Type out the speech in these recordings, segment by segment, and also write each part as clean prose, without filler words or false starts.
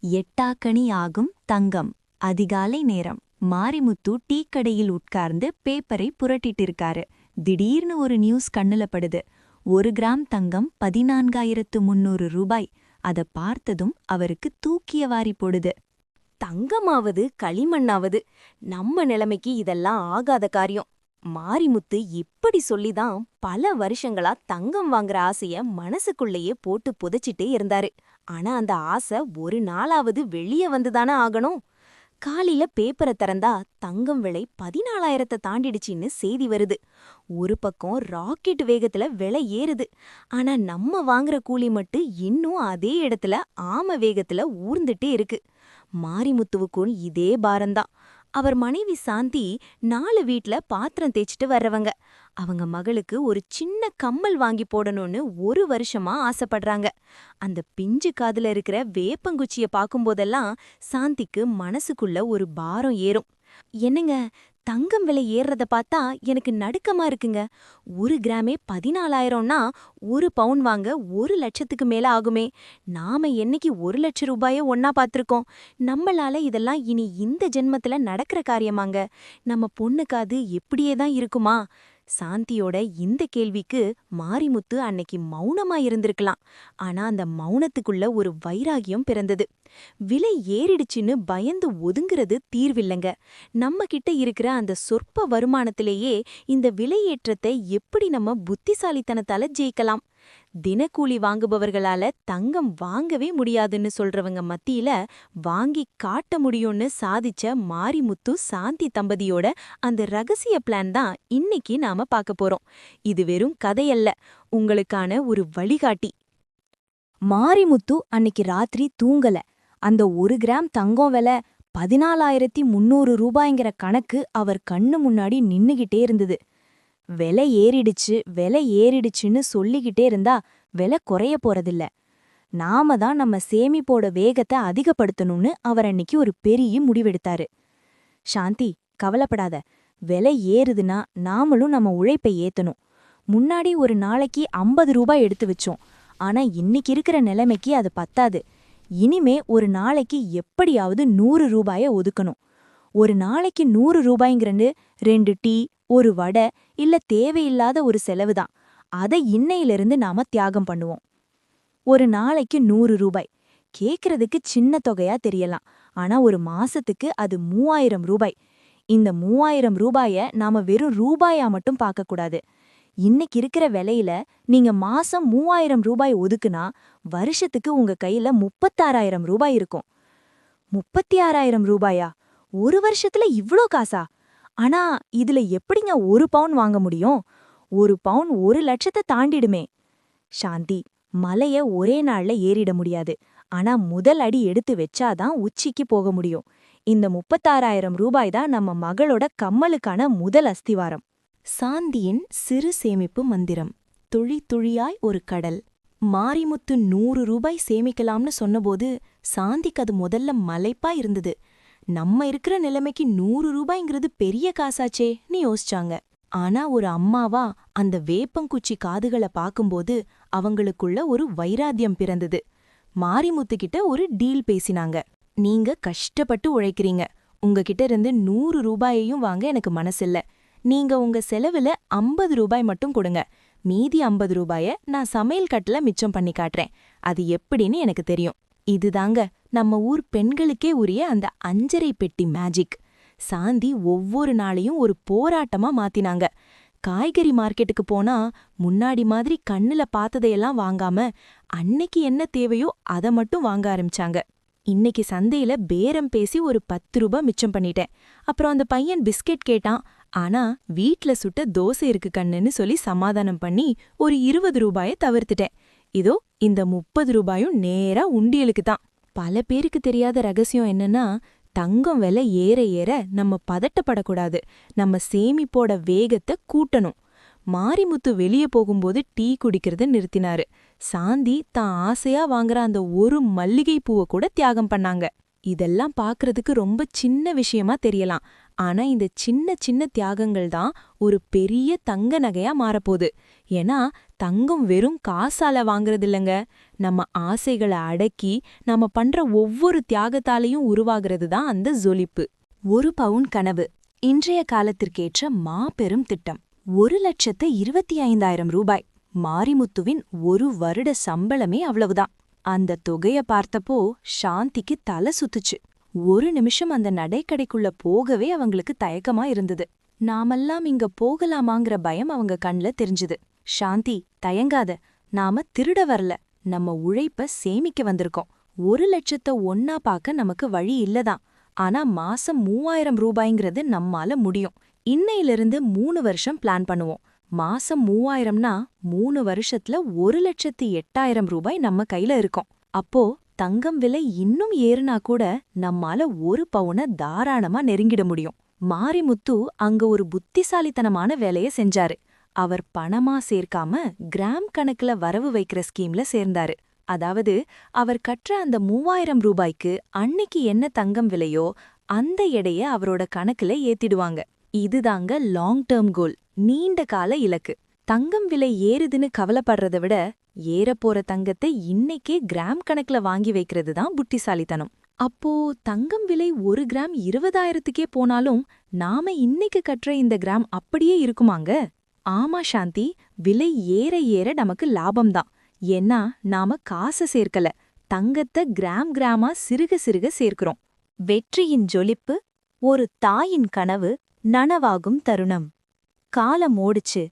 எட்டாக்கணி ஆகும் தங்கம். அதிகாலை நேரம். மாரிமுத்து டீக்கடையில் உட்கார்ந்து பேப்பரை புரட்டிட்டு இருக்காரு. திடீர்னு ஒரு நியூஸ் கண்ணுல படுது. 1 கிராம் தங்கம் 14,300 ரூபாய். அத பார்த்ததும் அவருக்கு தூக்கிய வாரி போடுது. தங்கமாவது களிமண்ணாவது நம்ம நிலைமைக்கு இதெல்லாம் ஆகாத காரியம். மாரிமுத்து இப்படி சொல்லிதான் பல வருஷங்களா தங்கம் வாங்குற ஆசைய மனசுக்குள்ளேயே போட்டு புதைச்சிட்டே இருந்தாரு. ஆனா அந்த ஆசை ஒரு நாளாவது வெளிய வந்துதானே ஆகணும். காலையில பேப்பரை திறந்தா தங்கம் விலை 14,000 தாண்டிடுச்சின்னு செய்தி வருது. ஒரு பக்கம் ராக்கெட் வேகத்துல விலை ஏறுது. ஆனா நம்ம வாங்குற கூலி மட்டும் இன்னும் அதே இடத்துல ஆம வேகத்துல ஊர்ந்துட்டே இருக்கு. மாரிமுத்துவுக்கும் இதே பாரம்தான். அவர் மனைவி சாந்தி 4 வீட்ல பாத்திரம் தேய்ச்சிட்டு வர்றவங்க. அவங்க மகளுக்கு ஒரு சின்ன கம்மல் வாங்கி போடணும்னு 1 வருஷமா ஆசைப்படுறாங்க. அந்த பிஞ்சு காதுல இருக்கிற வேப்பங்குச்சிய பாக்கும்போதெல்லாம் சாந்திக்கு மனசுக்குள்ள ஒரு பாரம் ஏறும். என்னங்க, தங்கம் விலை ஏறுறத பார்த்தா எனக்கு நடுக்கமா இருக்குங்க. 1 கிராமே 14,000னா 1 பவுன் வாங்க 1 லட்சத்துக்கு மேல ஆகுமே. நாம என்னைக்கு 1 லட்சம் ரூபாய ஒன்னா பார்த்திருக்கோம். நம்மளால இதெல்லாம் இனி இந்த ஜென்மத்துல நடக்கிற காரியமாங்க. நம்ம பொண்ணுக்கு அது எப்படியே தான் இருக்குமா? சாந்தியோட இந்த கேள்விக்கு மாரிமுத்து அன்னைக்கு மௌனமா இருந்திருக்கலாம். ஆனா அந்த மௌனத்துக்குள்ள ஒரு வைராகியம் பிறந்தது. விலை ஏறிடுச்சுன்னு பயந்து ஒதுங்குறது தீர்வில்லைங்க. நம்ம கிட்ட இருக்கிற அந்த சொற்ப வருமானத்திலேயே இந்த விலையேற்றத்தை எப்படி நம்ம புத்திசாலித்தனத்தால ஜெயிக்கலாம்? தினக்கூலி வாங்குபவர்களால தங்கம் வாங்கவே முடியாதுன்னு சொல்றவங்க மத்தியில வாங்கி காட்ட முடியும்னு சாதிச்ச மாரிமுத்து சாந்தி தம்பதியோட அந்த ரகசிய பிளான் தான் இன்னைக்கு நாம பார்க்க போறோம். இது வெறும் கதையல்ல, உங்களுக்கான ஒரு வழிகாட்டி. மாரிமுத்து அன்னைக்கு ராத்திரி தூங்கல. அந்த 1 கிராம் தங்கம் விலை 14,300 ரூபாய்ங்கிற கணக்கு அவர் கண்ணு முன்னாடி நின்னுகிட்டே இருந்தது. விலை ஏறிடுச்சுன்னு சொல்லிக்கிட்டே இருந்தா விலை குறைய போறதில்ல. நாம தான் நம்ம சேமிப்போட வேகத்தை அதிகப்படுத்தணும்னு அவர் அன்னைக்கு ஒரு பெரிய முடிவெடுத்தாரு. சாந்தி, கவலைப்படாத. விலை ஏறுதுன்னா நாமளும் நம்ம உழைப்பை ஏத்தணும். முன்னாடி ஒரு நாளைக்கு 50 ரூபாய் எடுத்து வச்சோம். ஆனா இன்னைக்கு இருக்கிற நிலைமைக்கு அது பத்தாது. இனிமே ஒரு நாளைக்கு எப்படியாவது 100 ரூபாய ஒதுக்கணும். ஒரு நாளைக்கு 100 ரூபாய்ங்கிறது 2 டீ, ஒரு வடை இல்ல தேவையில்லாத ஒரு செலவுதான். அதை இன்னையிலிருந்து நாம தியாகம் பண்ணுவோம். ஒரு நாளைக்கு 100 ரூபாய் கேக்குறதுக்கு சின்ன தொகையா தெரியலாம். ஆனா ஒரு மாசத்துக்கு அது 3,000 ரூபாய். இந்த 3,000 ரூபாய நாம வெறும் ரூபாயா மட்டும் பார்க்க கூடாது. இன்னைக்கு இருக்கிற விலையில நீங்க மாசம் 3,000 ரூபாய் ஒதுக்குனா வருஷத்துக்கு உங்க கையில 36,000 ரூபாய் இருக்கும். 36,000 ரூபாயா? ஒரு வருஷத்துல இவ்ளோ காசா? ஆனா இதுல எப்படிங்க 1 பவுன் வாங்க முடியும்? 1 பவுன் 1 லட்சத்தை தாண்டிடுமே. சாந்தி, மலைய ஒரே நாள்ல ஏறிட முடியாது. ஆனா முதல் அடி எடுத்து வச்சாதான் உச்சிக்கு போக முடியும். இந்த 36,000 ரூபாய் தான் நம்ம மகளோட கம்மலுக்கான முதல் அஸ்திவாரம். சாந்தியின் சிறு சேமிப்பு மந்திரம். துளி துளியாய் ஒரு கடல். மாரிமுத்து 100 ரூபாய் சேமிக்கலாம்னு சொன்னபோது சாந்திக்கு அது முதல்ல மலைப்பா இருந்தது. நம்ம இருக்கிற நிலைமைக்கு 100 ரூபாய்ங்கிறது பெரிய காசாச்சேன்னு யோசிச்சாங்க. ஆனா ஒரு அம்மாவா அந்த வேப்பங்குச்சி காதுகளை பாக்கும்போது அவங்களுக்குள்ள ஒரு வைராத்தியம் பிறந்தது. மாரிமுத்துக்கிட்ட ஒரு டீல் பேசினாங்க. நீங்க கஷ்டப்பட்டு உழைக்கிறீங்க. உங்ககிட்ட இருந்து 100 ரூபாயையும் வாங்க எனக்கு மனசில்ல. நீங்க உங்க செலவுல 50 ரூபாய் மட்டும் கொடுங்க. மீதி 50 ரூபாய நான் சமையல் கட்டுல மிச்சம் பண்ணி காட்டுறேன். அது எப்படின்னு எனக்கு தெரியும். இதுதாங்க நம்ம ஊர் பெண்களுக்கே உரிய அந்த 5.5 பெட்டி மேஜிக். சாந்தி ஒவ்வொரு நாளையும் ஒரு போராட்டமா மாத்தினாங்க. காய்கறி மார்க்கெட்டுக்கு போனா முன்னாடி மாதிரி கண்ணுல பார்த்ததையெல்லாம் வாங்காம அன்னைக்கு என்ன தேவையோ அதை மட்டும் வாங்க ஆரம்பிச்சாங்க. இன்னைக்கு சந்தையில பேரம் பேசி ஒரு 10 ரூபாய் மிச்சம் பண்ணிட்டேன். அப்புறம் அந்த பையன் பிஸ்கெட் கேட்டான். ஆனா வீட்ல சுட்ட தோசை இருக்கு கண்ணுன்னு சொல்லி சமாதானம் பண்ணி ஒரு 20 ரூபாய தவிர்த்துட்டேன். இதோ இந்த 30 ரூபாயும் நேரா உண்டியலுக்கு தான். பல பேருக்கு தெரியாத ரகசியம் என்னன்னா, தங்கம் விலை ஏற ஏற நம்ம பதட்டப்படக்கூடாது. நம்ம சேமிப்போட வேகத்தை கூட்டணும். மாரிமுத்து வெளியே போகும்போது டீ குடிக்கிறத நிறுத்தினாரு. சாந்தி தான் ஆசையா வாங்குற அந்த ஒரு மல்லிகை பூவை கூட தியாகம் பண்ணாங்க. இதெல்லாம் பாக்குறதுக்கு ரொம்ப சின்ன விஷயமா தெரியலாம். ஆனா இந்த சின்ன சின்ன தியாகங்கள் தான் ஒரு பெரிய தங்க நகையா மாறப்போகுது. ஏன்னா தங்கம் வெறும் காசால வாங்குறது இல்லைங்க, நம்ம ஆசைகளை அடக்கி நம்ம பண்ற ஒவ்வொரு தியாகத்தாலையும் உருவாகிறது தான் அந்த ஜொலிப்பு. 1 பவுன் கனவு இன்றைய காலத்திற்கேற்ற மாபெரும் திட்டம். 1,25,000 ரூபாய். மாரிமுத்துவின் 1 வருட சம்பளமே அவ்வளவுதான். அந்த தொகைய பார்த்தப்போ சாந்திக்கு தலை சுத்துச்சு. ஒரு நிமிஷம் அந்த நடைக்கடைக்குள்ள போகவே அவங்களுக்கு தயக்கமா இருந்தது. நாமெல்லாம் இங்க போகலாமாங்கிற பயம் அவங்க கண்ல தெரிஞ்சுது. சாந்தி, தயங்காத, நாம திருட வரல, நம்ம உழைப்ப சேமிக்க வந்திருக்கோம். 1 லட்சத்தை ஒன்னா பார்க்க நமக்கு வழி இல்லதான். ஆனா மாசம் 3000 ரூபாய்ங்கிறது நம்மால முடியும். இன்னையிலிருந்து 3 வருஷம் பிளான் பண்ணுவோம். மாசம் 3000னா 3 வருஷத்துல 1,08,000 ரூபாய் நம்ம கையில இருக்கும். அப்போ தங்கம் விலை இன்னும் ஏறுனா கூட நம்மால 1 பவுன தாராளமா நெருங்கிட முடியும். மாரிமுத்து அங்க ஒரு புத்திசாலித்தனமான வேலைய செஞ்சாரு. அவர் பணமா சேர்க்காம கிராம் கணக்குல வரவு வைக்கிற ஸ்கீம்ல சேர்ந்தாரு. அதாவது அவர் கற்ற அந்த 3000 ரூபாய்க்கு அன்னைக்கு என்ன தங்கம் விலையோ அந்த எடைய அவரோட கணக்குல ஏத்திடுவாங்க. இதுதாங்க லாங் டேர்ம் கோல், நீண்ட கால இலக்கு. தங்கம் விலை ஏறுதுன்னு கவலைப்படுறத விட ஏறப்போற தங்கத்தை இன்னைக்கே கிராம் கணக்குல வாங்கி வைக்கிறது தான் புத்திசாலித்தனம். அப்போ தங்கம் விலை 1 கிராம் 20,000க்கே போனாலும் நாம இன்னைக்கு கற்ற இந்த கிராம் அப்படியே இருக்குமாங்க? ஆமா சாந்தி, விலை ஏற ஏற நமக்கு லாபம்தான். ஏன்னா நாம காசை சேர்க்கல, தங்கத்தை கிராம் கிராமா சிறுக சிறுக சேர்க்கிறோம். வெற்றியின் ஜொலிப்பு, ஒரு தாயின் கனவு நனவாகும் தருணம். காலம் ஓடுச்சு,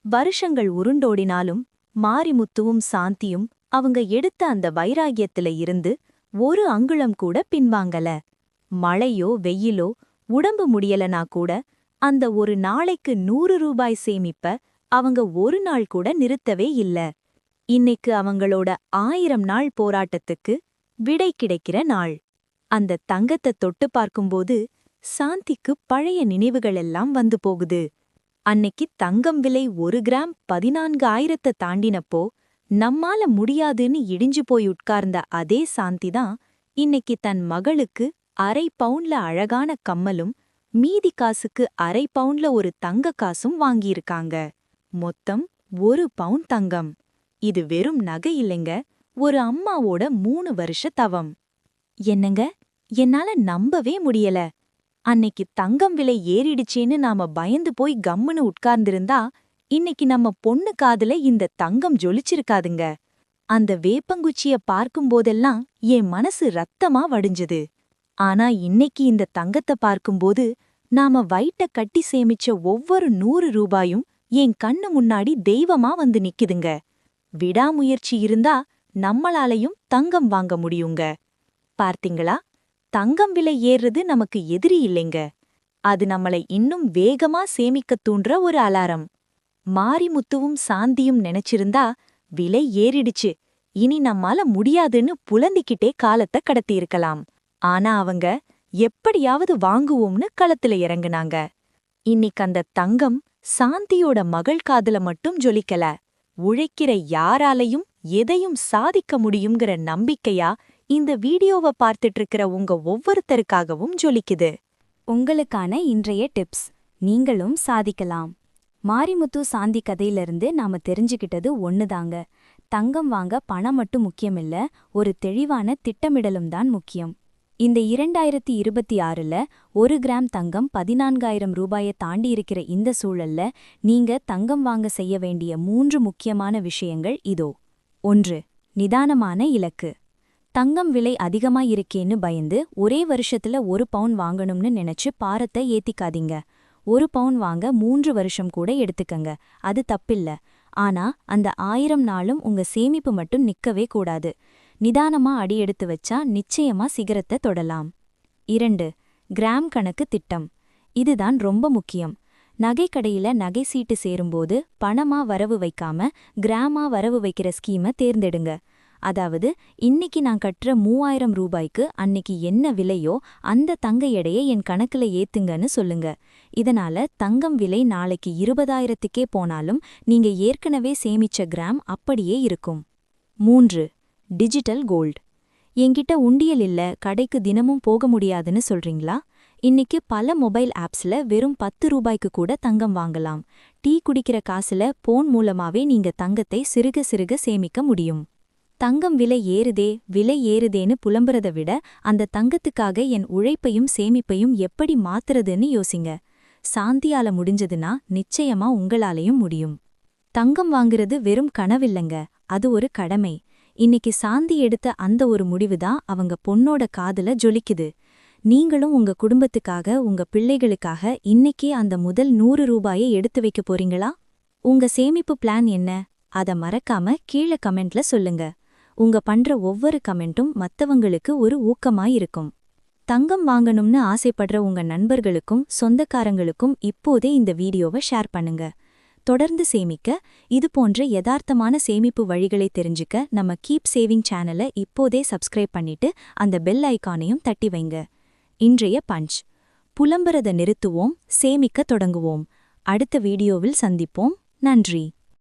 வருஷங்கள் உருண்டோடினாலும் மாரிமுத்துவும் சாந்தியும் அவங்க எடுத்த அந்த வைராகியத்தில இருந்து 1 அங்குலம் கூட பின்வாங்கல. மழையோ வெயிலோ உடம்பு முடியலனா கூட அந்த ஒரு நாளைக்கு 100 ரூபாய் சேமிப்ப அவங்க ஒரு நாள் கூட நிறுத்தவே இல்ல. இன்னைக்கு அவங்களோட 1000 நாள் போராட்டத்துக்கு விடை கிடைக்கிற நாள். அந்த தங்கத்தை தொட்டு பார்க்கும்போது சாந்திக்கு பழைய நினைவுகள் எல்லாம் வந்து போகுது. அன்னைக்கு தங்கம் விலை 1 கிராம் 14,000 தாண்டினப்போ நம்மால முடியாதுன்னு இடிஞ்சு போய் உட்கார்ந்த அதே சாந்திதான் இன்னைக்கு தன் மகளுக்கு 1/2 பவுன்ல அழகான கம்மலும் மீதி காசுக்கு 1/2 பவுன்ல ஒரு தங்க காசும் வாங்கியிருக்காங்க. மொத்தம் 1 பவுன் தங்கம். இது வெறும் நகை இல்லைங்க, ஒரு அம்மாவோட 3 வருஷ தவம். என்னங்க, என்னால நம்பவே முடியல. அன்னைக்கு தங்கம் விலை ஏறிடுச்சேன்னு நாம பயந்து போய் கம்முன்னு உட்கார்ந்திருந்தா இன்னைக்கு நம்ம பொண்ணு காதுல இந்த தங்கம் ஜொலிச்சிருக்காதுங்க. அந்த வேப்பங்குச்சிய பார்க்கும்போதெல்லாம் என் மனசு ரத்தமா வடிஞ்சது. ஆனா இன்னைக்கு இந்த தங்கத்தை பார்க்கும்போது நாம வயிட்ட கட்டி சேமிச்ச ஒவ்வொரு 100 ரூபாயும் என் கண்ணு முன்னாடி தெய்வமா வந்து நிக்குதுங்க. விடாமுயற்சி இருந்தா நம்மளாலையும் தங்கம் வாங்க முடியுங்க. பார்த்தீங்களா, தங்கம் விலை ஏறுறது நமக்கு எதிரி இல்லைங்க, அது நம்மளை இன்னும் வேகமா சேமிக்கத் தூண்டுற ஒரு அலாரம். மாரிமுத்துவும் சாந்தியும் நினைச்சிருந்தா விலை ஏறிடுச்சு, இனி நம்மால முடியாதுன்னு புலந்திக்கிட்டே காலத்தை கடத்தியிருக்கலாம். ஆனா அவங்க எப்படியாவது வாங்குவோம்னு களத்துல இறங்குனாங்க. இன்னைக்கு அந்த தங்கம் சாந்தியோட மகள் காதுல மட்டும் ஜொலிக்கல, உழைக்கிற யாராலையும் எதையும் சாதிக்க முடியுங்கிற நம்பிக்கையா இந்த வீடியோவை பார்த்துட்டு இருக்கிற உங்க ஒவ்வொருத்தருக்காகவும் ஜொலிக்குது. உங்களுக்கான இன்றைய டிப்ஸ், நீங்களும் சாதிக்கலாம். மாரிமுத்து சாந்தி கதையிலிருந்து நாம தெரிஞ்சுக்கிட்டது ஒண்ணுதாங்க, தங்கம் வாங்க பணம் மட்டும் முக்கியமில்ல, ஒரு தெளிவான திட்டமிடலும் தான் முக்கியம். இந்த 2026ல 1 கிராம் தங்கம் 14,000 ரூபாயை தாண்டி இருக்கிற இந்த சூழல்ல நீங்க தங்கம் வாங்க செய்ய வேண்டிய 3 முக்கியமான விஷயங்கள் இதோ. 1. நிதானமான இலக்கு. தங்கம் விலை அதிகமா இருக்கேன்னு பயந்து ஒரே வருஷத்துல 1 பவுன் வாங்கணும்னு நினைச்சு பாரத்தை ஏத்திக்காதீங்க. 1 பவுன் வாங்க 3 வருஷம் கூட எடுத்துக்கங்க, அது தப்பில்ல. ஆனா அந்த 1000 நாளும் உங்க சேமிப்பு மட்டும் நிக்கவே கூடாது. நிதானமா அடி எடுத்து வச்சா நிச்சயமா சிகரத்தை தொடலாம். 2. கிராம் கணக்கு திட்டம். இதுதான் ரொம்ப முக்கியம். நகைக்கடையில நகை சீட்டு சேரும்போது பணமா வரவு வைக்காம கிராமா வரவு வைக்கிற ஸ்கீமை தேர்ந்தெடுங்க. அதாவது இன்னைக்கு நான் கட்டுற 3000 ரூபாய்க்கு அன்னைக்கு என்ன விலையோ அந்த தங்க எடையை என் கணக்குல ஏத்துங்கன்னு சொல்லுங்க. இதனால தங்கம் விலை நாளைக்கு 20,000க்கே போனாலும் நீங்க ஏற்கனவே சேமிச்ச கிராம் அப்படியே இருக்கும். 3. Digital gold. என்கிட்ட உண்டியல் இல்ல, கடைக்கு தினமும் போக முடியாதுன்னு சொல்றீங்களா? இன்னைக்கு பல மொபைல் ஆப்ஸ்ல வெறும் 10 ரூபாய்க்கு கூட தங்கம் வாங்கலாம். டீ குடிக்கிற காசுல போன் மூலமாவே நீங்க தங்கத்தை சிறுக சிறுக சேமிக்க முடியும். தங்கம் விலை ஏறுதேன்னு புலம்புறத விட அந்த தங்கத்துக்காக என் உழைப்பையும் சேமிப்பையும் எப்படி மாத்துறதுன்னு யோசிங்க. சாந்தியால முடிஞ்சதுன்னா நிச்சயமா உங்களாலையும் முடியும். தங்கம் வாங்குறது வெறும் கனவில்லைங்க, அது ஒரு கடமை. இன்னைக்கு சாந்தி எடுத்த அந்த ஒரு முடிவுதான் அவங்க பொண்ணோட காதுல ஜொலிக்குது. நீங்களும் உங்க குடும்பத்துக்காக, உங்க பிள்ளைகளுக்காக இன்னைக்கே அந்த முதல் 100 ரூபாயை எடுத்து வைக்க போறீங்களா? உங்க சேமிப்பு பிளான் என்ன? அத மறக்காம கீழ கமெண்ட்ல சொல்லுங்க. உங்க பண்ற ஒவ்வொரு கமெண்ட்டும் மத்தவங்களுக்கு ஒரு ஊக்கமாய் இருக்கும். தங்கம் வாங்கணும்னு ஆசைப்படுற உங்க நண்பர்களுக்கும் சொந்தக்காரங்களுக்கும் இப்போதே இந்த வீடியோவை ஷேர் பண்ணுங்க. தொடர்ந்து சேமிக்க, இது போன்ற யதார்த்தமான சேமிப்பு வழிகளை தெரிஞ்சுக்க நம்ம கீப் சேவிங் சேனலை இப்போதே சப்ஸ்கிரைப் பண்ணிட்டு அந்த பெல் ஐகானையும் தட்டி வைங்க. இன்றைய பஞ்ச்: புலம்புறத நிறுத்துவோம், சேமிக்க தொடங்குவோம். அடுத்த வீடியோவில் சந்திப்போம். நன்றி.